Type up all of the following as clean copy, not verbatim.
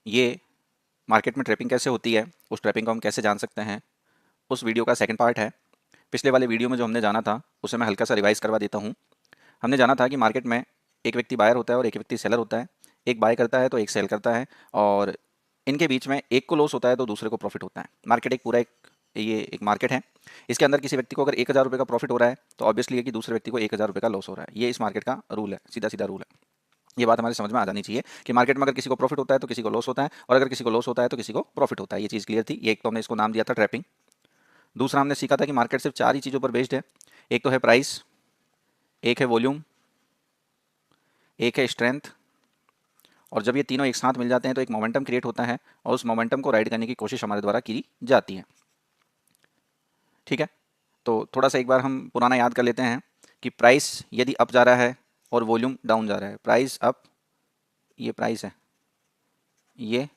ये मार्केट में ट्रैपिंग कैसे होती है, उस ट्रैपिंग को हम कैसे जान सकते हैं, उस वीडियो का सेकंड पार्ट है। पिछले वाले वीडियो में जो हमने जाना था उसे मैं हल्का सा रिवाइज करवा देता हूँ। हमने जाना था कि मार्केट में एक व्यक्ति बायर होता है और एक व्यक्ति सेलर होता है। एक बाय करता है तो एक सेल करता है, और इनके बीच में एक को लॉस होता है तो दूसरे को प्रॉफिट होता है। मार्केट एक पूरा ये एक मार्केट है। इसके अंदर किसी व्यक्ति को अगर 1,000 रुपये का प्रॉफिट हो रहा है तो ऑब्वियसली है कि दूसरे व्यक्ति को 1,000 रुपये का लॉस हो रहा है। ये इस मार्केट का रूल है, सीधा सीधा रूल है। ये बात हमारे समझ में आ जानी चाहिए कि मार्केट में अगर किसी को प्रॉफिट होता है तो किसी को लॉस होता है, और अगर किसी को लॉस होता है तो किसी को प्रॉफिट होता है। ये चीज़ क्लियर थी। ये एक तो हमने इसको नाम दिया था ट्रैपिंग। दूसरा हमने सीखा था कि मार्केट सिर्फ 4 ही चीज़ों पर बेस्ड है। एक तो है प्राइस, एक है वॉल्यूम, एक है स्ट्रेंथ, और जब ये तीनों एक साथ मिल जाते हैं तो एक मोमेंटम क्रिएट होता है, और उस मोमेंटम को राइड करने की कोशिश हमारे द्वारा की जाती है। ठीक है, तो थोड़ा सा एक बार हम पुराना याद कर लेते हैं कि प्राइस यदि अप जा रहा है और वॉल्यूम डाउन जा रहा है, प्राइस अप, ये प्राइस है, ये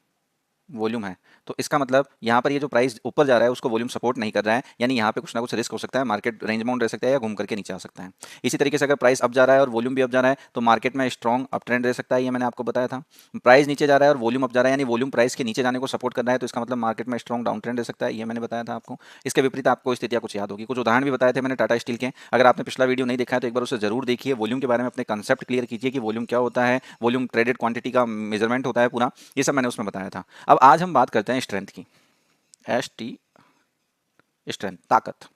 वॉल्यूम है, तो इसका मतलब यहाँ पर ये जो प्राइस ऊपर जा रहा है उसको वॉल्यूम सपोर्ट नहीं कर रहा है, यानी यहाँ पे कुछ ना कुछ रिस्क हो सकता है, मार्केट रेंज बाउंड रह सकता है या घूम करके नीचे आ सकता है। इसी तरीके से अगर प्राइस अप जा रहा है और वॉल्यूम भी अप जा रहा है तो मार्केट में स्ट्रॉन्ग अप ट्रेंड रह सकता है, ये मैंने आपको बताया था। प्राइस नीचे जा रहा है और वॉल्यूम अप जा रहा है, यानी वॉल्यूम प्राइस के नीचे जाने को सपोर्ट कर रहा है, तो इसका मतलब मार्केट में स्ट्रॉन्ग डाउन ट्रेंड रह सकता है, ये मैंने बताया था आपको। इसके विपरीत आपको स्थितियाँ कुछ याद होगी, कुछ उदाहरण भी बताए थे मैंने टाटा स्टील के। अगर आपने पिछला वीडियो नहीं देखा है तो एक बार उसे जरूर देखिए। वॉल्यूम के बारे में अपने कंसेप्ट क्लियर कीजिए कि वॉल्यूम क्या होता है, वॉल्यूम ट्रेडेड क्वांटिटी का मेजरमेंट होता है पूरा, ये सब मैंने उसमें बताया था। अब आज हम बात करते हैं स्ट्रेंथ की। टी स्ट्रेंथ, ताकत।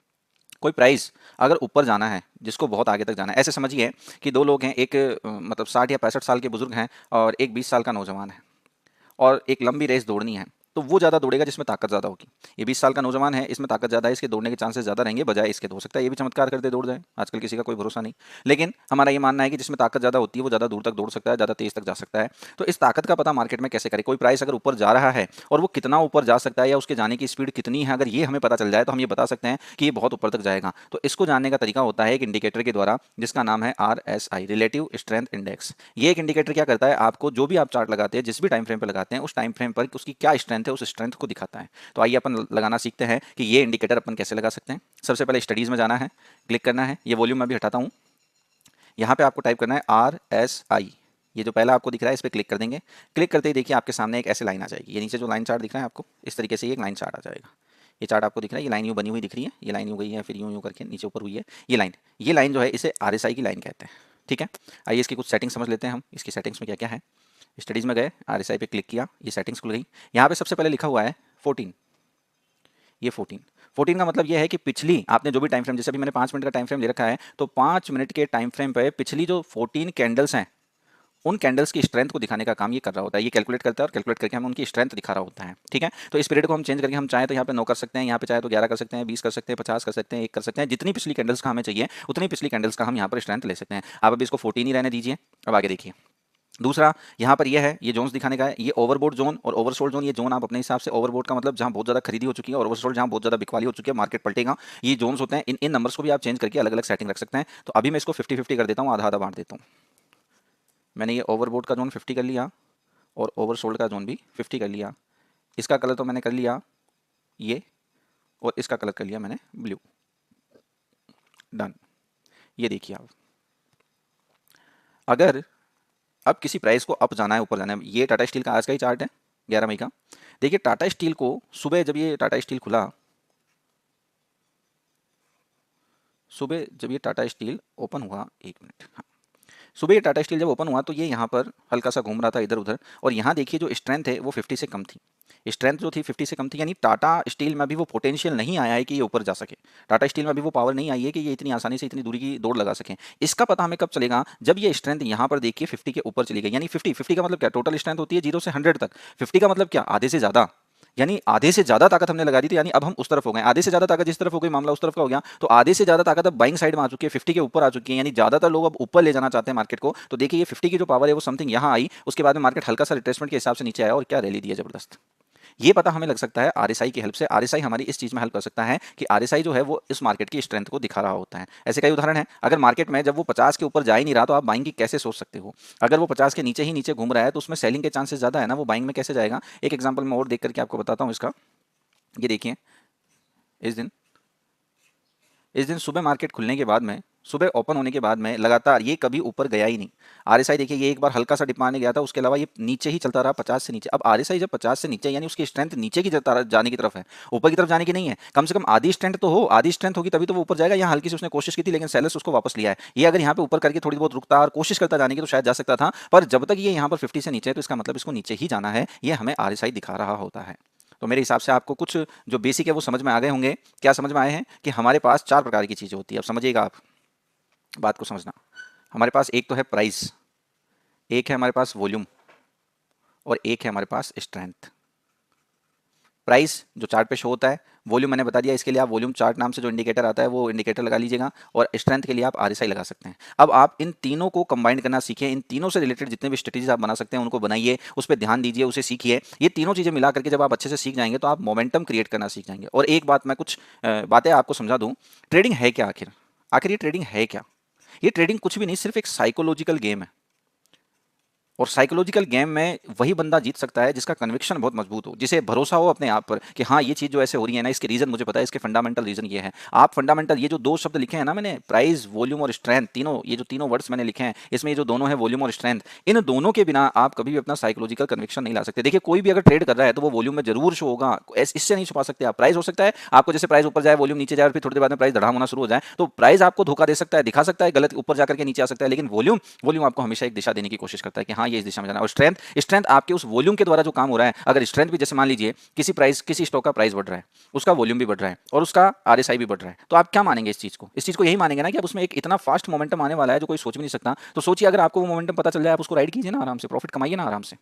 कोई प्राइस अगर ऊपर जाना है, जिसको बहुत आगे तक जाना है, ऐसे समझिए कि दो लोग हैं, एक मतलब 60 या 65 साल के बुजुर्ग हैं और एक 20 साल का नौजवान है, और एक लंबी रेस दौड़नी है, तो वो ज़्यादा दौड़ेगा जिसमें ताकत ज़्यादा होगी। ये 20 साल का नौजवान है, इसमें ताकत ज़्यादा है, इसके दौड़ने के चांसेस ज़्यादा रहेंगे बजाय इसके। हो सकता है ये भी चमत्कार करते दौड़ जाए, आजकल किसी का कोई भरोसा नहीं। लेकिन हमारा ये मानना है कि जिसमें ताकत ज़्यादा होती है वो ज़्यादा दूर तक दौड़ सकता है, ज़्यादा तेज तक जा सकता है। तो इस ताकत का पता मार्केट में कैसे करें? कोई प्राइस अगर ऊपर जा रहा है और वो कितना ऊपर जा सकता है या उसके जाने की स्पीड कितनी है, अगर ये हमें पता चल जाए तो हम ये बता सकते हैं कि ये बहुत ऊपर तक जाएगा। तो इसको जानने का तरीका होता है एक इंडिकेटर के द्वारा, जिसका नाम है RSI, रिलेटिव स्ट्रेंथ इंडेक्स। ये एक इंडिकेटर क्या करता है, आपको जो भी आप चार्ट लगाते हैं, जिस भी टाइम फ्रेम पर लगाते हैं, उस टाइम फ्रेम पर उसकी क्या स्ट्रेंथ है, उस स्ट्रेंथ को दिखाता है। तो आइए अपन लगाना सीखते हैं कि ये इंडिकेटर अपन कैसे लगा सकते हैं। सबसे पहले स्टडीज में जाना है, क्लिक करना है, ये वॉल्यूम मैं भी हटाता हूँ। यहाँ पे आपको टाइप करना है RSI। ये जो पहला आपको दिख रहा है इस पर क्लिक कर देंगे। क्लिक करते ही देखिए आपके सामने एक ऐसे लाइन आ जाएगी। ये नीचे जो लाइन चार्ट दिख रहा है आपको, इस तरीके से ये एक लाइन चार्ट आ जाएगा। ये चार्ट आपको दिख रहा है, ये लाइन यूँ बनी हुई दिख रही है, ये लाइन यूँ गई है, फिर यूँ यूँ करके नीचे ऊपर हुई है, ये लाइन जो है इसे RSI की लाइन कहते हैं। ठीक है, आइए इसकी कुछ सेटिंग्स समझ लेते हैं हम। इसकी सेटिंग्स में क्या क्या है। स्टडीज़ में गए, RSI पे क्लिक किया, ये सेटिंग्स खुल गई। यहाँ पे सबसे पहले लिखा हुआ है 14। ये 14 का मतलब ये है कि पिछली आपने जो भी टाइम फ्रेम, जैसे अभी मैंने 5 मिनट का टाइम फ्रेम ले रखा है, तो 5 मिनट के टाइम फ्रेम पे पिछली जो 14 कैंडल्स हैं, उन कैंडल्स की स्ट्रेंथ को दिखाने का काम ये कर रहा होता है। ये कैलकुलेट करता है और कैलकुलेट करके हमें उनकी स्ट्रेंथ दिखा रहा होता है। ठीक है, तो इस पीरियड को हम चेंज करके हम चाहे तो यहाँ पे 9 कर सकते हैं, यहाँ पे चाहे तो 11 कर सकते हैं, 20 कर सकते हैं, 50 कर सकते हैं, 1 कर सकते हैं। जितनी पिछली कैंडल्स का हमें चाहिए उतनी पिछली कैंडल्स का हम यहाँ पर स्ट्रेंथ ले सकते हैं। आप अभी इसको 14 ही रहने दीजिए। अब आगे देखिए, दूसरा यहाँ पर यह है, ये जोन्स दिखाने का है। ये ओवरबोट जोन और ओवरसोल्ड जोन, ये जोन आप अपने हिसाब से, ओवरबोट का मतलब जहाँ बहुत ज़्यादा खरीदी हो चुकी है, और ओवरसोल्ड जहाँ बहुत ज़्यादा बिकवाली हो चुकी है, मार्केट पलटेगा, ये जोन्स होते हैं। इन नंबर्स को भी आप चेंज करके अलग अलग सेटिंग रख सकते हैं। तो अभी मैं इसको 50-50 कर देता हूँ, आधा आधा बांट देता हूँ। मैंने ये ओवरबोट का जोन 50 कर लिया और ओवरसोल्ड का जोन भी 50 कर लिया। इसका कलर तो मैंने कर लिया ये, और इसका कलर कर लिया मैंने ब्लू। डन। ये देखिए आप, अगर अब किसी प्राइस को अप जाना है, ऊपर जाना है, ये टाटा स्टील का आज का ही चार्ट है 11 मई का। देखिए टाटा स्टील को सुबह जब ये टाटा स्टील खुला, सुबह जब ये टाटा स्टील ओपन हुआ, 1 मिनट, हाँ, सुबह ये टाटा स्टील जब ओपन हुआ तो ये यहाँ पर हल्का सा घूम रहा था इधर उधर, और यहाँ देखिए जो स्ट्रेंथ है वो 50 से कम थी। स्ट्रेंथ जो थी 50 से कम थी, यानी टाटा स्टील में अभी वो पोटेंशियल नहीं आया है कि ये ऊपर जा सके। टाटा स्टील में अभी वो पावर नहीं आई है कि ये इतनी आसानी से इतनी दूरी की दौड़ लगा सकें। इसका पता हमें कब चलेगा, जब ये स्ट्रेंथ यहाँ पर देखिए 50 के ऊपर चली गई। यानी 50 का मतलब क्या, टोटल स्ट्रेंथ होती है 0 से 100 तक। 50 का मतलब क्या, आधे से ज़्यादा, यानी आधे से ज्यादा ताकत हमने लगा दी थी, यानी अब हम उस तरफ हो गए। आधे से ज्यादा ताकत जिस तरफ हो गई, मामला उस तरफ का हो गया। तो आधे से ज्यादा ताकत अब बाइंग साइड में आ चुकी है, 50 के ऊपर आ चुकी है, यानी ज्यादातर लोग अब ऊपर ले जाना चाहते हैं मार्केट को। तो देखिए ये 50 की जो पावर है वो समथिंग यहाँ आई, उसके बाद में मार्केट हल्का सा रिट्रेसमेंट के हिसाब से नीचे आया और क्या रैली दी है जबरदस्त। ये पता हमें लग सकता है RSI की हेल्प से। RSI हमारी इस चीज में हेल्प कर सकता है कि RSI जो है वो इस मार्केट की स्ट्रेंथ को दिखा रहा होता है। ऐसे कई उदाहरण हैं। अगर मार्केट में जब वो 50 के ऊपर जा ही नहीं रहा तो आप बाइंग की कैसे सोच सकते हो। अगर वो 50 के नीचे ही नीचे घूम रहा है तो उसमें सेलिंग के चांसेस ज्यादा है ना, वो बाइंग में कैसे जाएगा। एक एग्जाम्पल मैं और देख करके आपको बताता हूँ इसका। ये देखिए, इस दिन इस दिन सुबह मार्केट खुलने के बाद में सुबह ओपन होने के बाद में लगातार ये कभी ऊपर गया ही नहीं। आरएसआई देखिए, ये एक बार हल्का सा डिप मारने गया था, उसके अलावा ये नीचे ही चलता रहा 50 से नीचे। अब आरएसआई जब 50 से नीचे, यानी उसकी स्ट्रेंथ नीचे की जाने की तरफ है, ऊपर की तरफ जाने की नहीं है। कम से कम आधी स्ट्रेंथ तो हो, आधी स्ट्रेंथ होगी तभी तो वो ऊपर जाएगा। यहाँ हल्की सी उसने कोशिश की थी, लेकिन सेलर्स उसको वापस लिया है। ये अगर यहाँ पे ऊपर करके थोड़ी बहुत रुकता और कोशिश करता जाने की तो शायद जा सकता था, पर जब तक ये यहाँ पर 50 से नीचे है तो इसका मतलब इसको नीचे ही जाना है, ये हमें आरएसआई दिखा रहा होता है। तो मेरे हिसाब से आपको कुछ जो बेसिक है वो समझ में आ गए होंगे। क्या समझ में आए हैं कि हमारे पास 4 प्रकार की चीज़ें होती है। अब समझिएगा आप बात को समझना। हमारे पास एक तो है प्राइस, एक है हमारे पास वॉल्यूम, और एक है हमारे पास स्ट्रेंथ। प्राइस जो चार्ट पे शो होता है, वॉल्यूम मैंने बता दिया, इसके लिए आप वॉल्यूम चार्ट नाम से जो इंडिकेटर आता है वो इंडिकेटर लगा लीजिएगा, और स्ट्रेंथ के लिए आप आरएसआई लगा सकते हैं। अब आप इन तीनों को कंबाइन करना सीखें, इन तीनों से रिलेटेड जितने भी स्ट्रेटेजीज आप बना सकते हैं उनको बनाइए, उस पर ध्यान दीजिए, उसे सीखिए। ये तीनों चीज़ें मिला करके जब आप अच्छे से सीख जाएंगे तो आप मोमेंटम क्रिएट करना सीख जाएंगे। और एक बात मैं कुछ बातें आपको समझा दूँ, ट्रेडिंग है क्या आखिर? आखिर ये ट्रेडिंग है क्या? ये ट्रेडिंग कुछ भी नहीं, सिर्फ एक साइकोलॉजिकल गेम है। और साइकोलॉजिकल गेम में वही बंदा जीत सकता है जिसका कन्विक्शन बहुत मजबूत हो, जिसे भरोसा हो अपने आप पर कि हाँ ये चीज़ जो ऐसे हो रही है ना, इसके रीज़न मुझे पता है, इसके फंडामेंटल रीज़न ये है। आप फंडामेंटल, ये जो 2 शब्द लिखे हैं ना मैंने, प्राइस, वॉल्यूम और स्ट्रेंथ, तीनों, ये जो तीनों वर्ड्स मैंने लिखे हैं, इसमें ये जो दोनों है वॉल्यूम और स्ट्रेंथ, इन दोनों के बिना आप कभी भी अपना साइकोलॉजिकल कन्विक्शन नहीं ला सकते। देखिए कोई भी अगर ट्रेड कर रहा है तो वो वॉल्यूम में जरूर शो होगा, इससे नहीं छुपा सकते आप। प्राइस हो सकता है आपको, जैसे प्राइस ऊपर जाए वॉल्यूम नीचे जाए और फिर थोड़ी देर बाद में प्राइस धड़ाम होना शुरू हो जाए, तो प्राइस आपको धोखा दे सकता है, दिखा सकता है गलत, ऊपर जाकर के नीचे आ सकता है, लेकिन वॉल्यूम वॉल्यूम आपको हमेशा एक दिशा देने की कोशिश करता है कि हाँ ये इस दिशा में जाना है। और स्ट्रेंथ आपके उस वॉल्यूम के द्वारा जो काम हो रहा है, अगर स्ट्रेंथ भी, जैसे मान लीजिए किसी स्टॉक का प्राइस बढ़ रहा है, उसका वॉल्यूम भी बढ़ रहा है और उसका आरएसआई भी बढ़ रहा है, तो आप क्या मानेंगे इस चीज को? इस चीज को यही मानेंगे ना कि अब उसमें एक इतना फास्ट मोमेंटम आने वाला है जो कोई सोच भी नहीं सकता। तो सोचिए अगर आपको वो मोमेंटम पता चल जाए, आप उसको राइड कीजिए ना, आराम से प्रॉफिट कमाइए ना आराम से।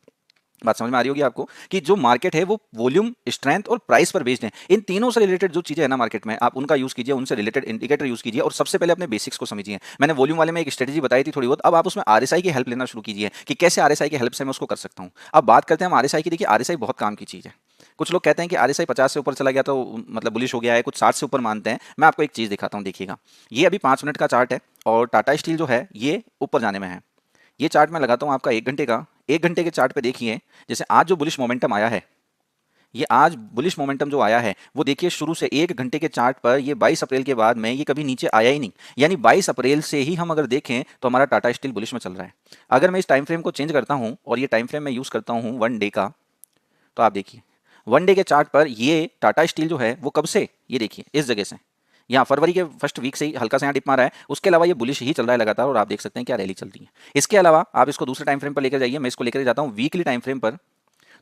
बात समझ में आ रही होगी आपको कि जो मार्केट है वो वॉल्यूम, स्ट्रेंथ और प्राइस पर बेस्ड है। इन तीनों से रिलेटेड जो चीजें है ना मार्केट में, आप उनका यूज कीजिए, उनसे रिलेटेड इंडिकेटर यूज कीजिए, और सबसे पहले अपने बेसिक्स को समझिए। मैंने वॉल्यूम वाले में एक स्ट्रेटेजी बताई थी थोड़ी बहुत, अब आप उसमें आरएसआई की हेल्प लेना शुरू कीजिए कि कैसे आरएसआई की हेल्प से मैं उसको कर सकता हूं। अब बात करते हैं हम आरएसआई की। देखिए आरएसआई बहुत काम की चीज है। कुछ लोग कहते हैं कि आरएसआई 50 से ऊपर चला गया तो मतलब बुलिश हो गया है, कुछ 60 से ऊपर मानते हैं। मैं आपको एक चीज दिखाता हूं, देखिएगा। ये अभी 5 मिनट का चार्ट है और टाटा स्टील जो है ये ऊपर जाने में है। ये चार्ट मैं लगाता हूं आपका 1 घंटे का। 1 घंटे के चार्ट पे देखिए, जैसे आज जो बुलिश मोमेंटम आया है, ये आज बुलिश मोमेंटम जो आया है वो देखिए शुरू से 1 घंटे के चार्ट पर ये 22 अप्रैल के बाद में ये कभी नीचे आया ही नहीं। यानी 22 अप्रैल से ही हम अगर देखें तो हमारा टाटा स्टील बुलिश में चल रहा है। अगर मैं इस टाइम फ्रेम को चेंज करता हूं और ये टाइम फ्रेम मैं यूज करता हूं 1 डे का, तो आप देखिए 1 डे के चार्ट पर ये टाटा स्टील जो है वो कब से, ये देखिए इस जगह से, यहाँ फरवरी के फर्स्ट वीक से ही हल्का सा यहाँ डिप मारा है, उसके अलावा ये बुलिश ही चल रहा है लगातार, और आप देख सकते हैं क्या रैली चल रही है। इसके अलावा आप इसको दूसरे टाइम फ्रेम पर लेकर जाइए, मैं इसको लेकर जाता हूँ वीकली टाइम फ्रेम पर,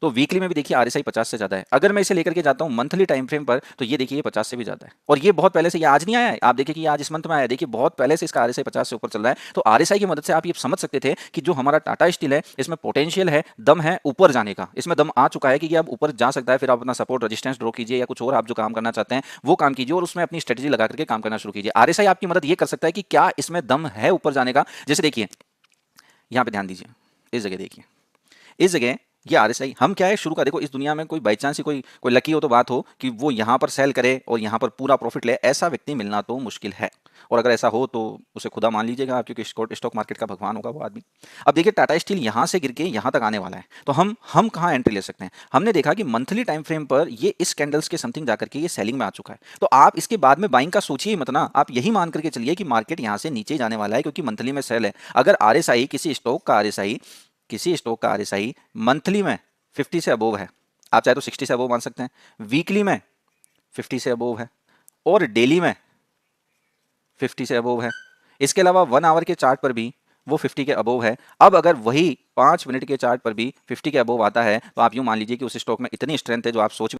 तो वीकली में भी देखिए आरएसआई 50 से ज्यादा है। अगर मैं इसे लेकर के जाता हूं मंथली टाइम फ्रेम पर, तो ये देखिए ये 50 से भी ज्यादा है, और ये बहुत पहले से, ये आज नहीं आया है, आप देखिए कि आज इस मंथ में आया है, देखिए बहुत पहले से इसका आरएसआई 50 से ऊपर चल रहा है। तो आरएसआई की मदद से आप ये समझ सकते थे कि जो हमारा टाटा स्टील है इसमें पोटेंशियल है, दम है ऊपर जाने का, इसमें दम आ चुका है कि ये अब ऊपर जा सकता है। फिर आप अपना सपोर्ट रेजिस्टेंस ड्रॉ कीजिए या कुछ और आप जो काम करना चाहते हैं वो काम कीजिए, और उसमें अपनी स्ट्रेटेजी लगा करके काम करना शुरू कीजिए। आरएसआई आपकी मदद ये कर सकता है कि क्या इसमें दम है ऊपर जाने का। जैसे देखिए यहाँ पे ध्यान दीजिए, इस जगह देखिए, इस जगह ये आरएसआई हम क्या है शुरू का, देखो इस दुनिया में कोई बाई चांस ही कोई लकी हो तो बात हो कि वो यहाँ पर सेल करे और यहाँ पर पूरा प्रॉफिट ले, ऐसा व्यक्ति मिलना तो मुश्किल है। और अगर ऐसा हो तो उसे खुदा मान लीजिएगा आप, क्योंकि स्टॉक मार्केट का भगवान होगा वो आदमी। अब देखिए टाटा स्टील यहाँ से गिर के यहाँ तक आने वाला है, तो हम कहाँ एंट्री ले सकते हैं? हमने देखा कि मंथली टाइम फ्रेम पर ये इस कैंडल्स के समथिंग जाकर के ये सेलिंग में आ चुका है, तो आप इसके बाद में बाइंग का सोचिए मत ना, आप यही मान करके चलिए कि मार्केट यहाँ से नीचे जाने वाला है, क्योंकि मंथली में सेल है। अगर आरएसआई किसी स्टॉक का आरएसआई मंथली में 50 से अबोव है, आप चाहे तो 60 से अबोव मान सकते हैं, वीकली में 50 से अबोव है, और डेली में 50 से अबोव है। इसके अलावा 1 आवर के चार्ट पर भी वो 50 के अबोव है। अब अगर वही 5 मिनट के चार्ट पर भी 50 के अबोव आता है, तो आप यूं मान लीजिए कि उस स्टॉक में इतनी स्ट्रेंथ है जो आप सोच